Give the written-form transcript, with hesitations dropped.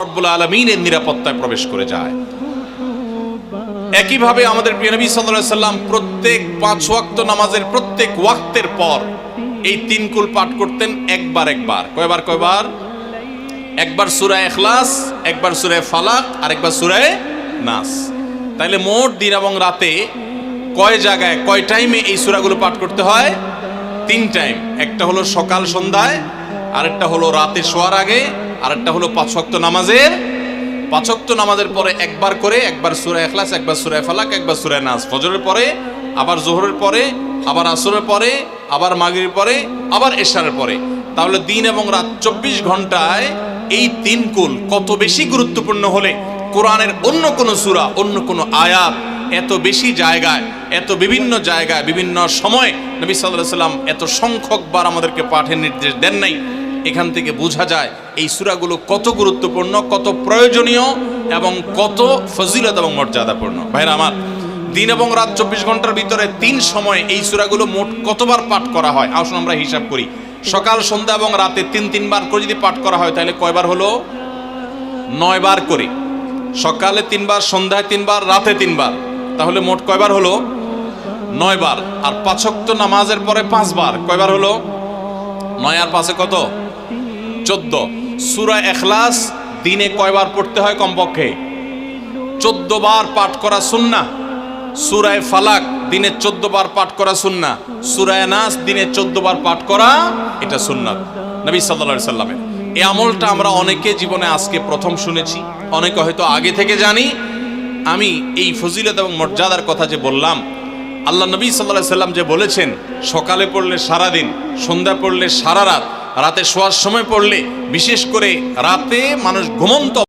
রব্বুল আলামিনের নিরাপত্তায় প্রবেশ করে যায়। একইভাবে আমাদের প্রিয় নবী সাল্লাল্লাহু আলাইহি সাল্লাম প্রত্যেক 5 ওয়াক্ত নামাজের প্রত্যেক ওয়াক্তের পর এই 3 কুল পাঠ করতেন একবার। কয়বার? একবার সূরা ইখলাস, একবার সূরা ফালাক, আর একবার সূরা নাস। তাইলে মোট দিন এবং রাতে কয় জায়গায় কয় টাইমে এই সূরাগুলো পাঠ করতে হয়? 3 টাইম। একটা হলো সকাল সন্ধ্যায়, আরেকটা হলো রাতে শোয়ার আগে, আরেকটা হলো 5 ওয়াক্ত নামাজের 5 ওয়াক্ত নামাজের পরে একবার করে, একবার সূরা ইখলাস, একবার সূরা ফালাক, একবার সূরা নাস। ফজরের পরে, আবার যোহরের পরে, আবার আসরের পরে, আবার মাগরিবের পরে, আবার এশারের পরে। তাহলে দিন এবং রাত 24 ঘন্টায় এই 3 কুল কত বেশি গুরুত্বপূর্ণ হলে কোরআনের অন্য কোনো সূরা, অন্য কোনো আয়াত এত বেশি জায়গায়, এত বিভিন্ন জায়গায়, বিভিন্ন সময় নবী সাল্লাল্লাহু আলাইহি সাল্লাম এত সংখ্যকবার আমাদেরকে পাঠের নির্দেশ দেন নাই। এখান থেকে বোঝা যায় এই সূরাগুলো কত গুরুত্বপূর্ণ, কত প্রয়োজনীয় এবং কত ফজিলত এবং মর্যাদাপূর্ণ। ভাইরা আমার, দিন এবং রাত 24 ঘন্টার ভিতরে 3 সময় এই সূরাগুলো মোট কতবার পাঠ করা হয়? আসুন আমরা হিসাব করি। সকাল, সন্ধ্যা এবং রাতে 3 বার করে যদি পাঠ করা হয় তাহলে কয়বার হলো? 9 বার করে। সকালে 3 বার, সন্ধ্যায় 3 বার, রাতে 3 বার। তাহলে মোট কয়বার হলো? 9 বার। আর 5 ওয়াক্ত নামাজের পরে 5 বার। কয়বার হলো? 9 আর 5 কত? 14। সূরা ইখলাস দিনে কয়বার পড়তে হয়? কমপক্ষে 14 বার পাঠ করা সুন্নাহ। সূরা ফালাক দিনে 14 বার পাঠ করা সুন্নাহ। সূরা নাস দিনে 14 বার পাঠ করা, এটা সুন্নাত নবী সাল্লাল্লাহু আলাইহি সাল্লামের। এই আমলটা আমরা অনেকে জীবনে আজকে প্রথম শুনেছি, অনেকে হয়তো আগে থেকে জানি। আমি এই ফজিলত এবং মর্যাদার কথা যে বললাম, আল্লাহ নবী সাল্লাল্লাহু আলাইহি সাল্লাম যে বলেছেন সকালে পড়লে সারা দিন, সন্ধ্যা পড়লে সারা রাত, রাতে শোয়ার সময় পড়লে, বিশেষ করে রাতে মানুষ ঘুমন্ত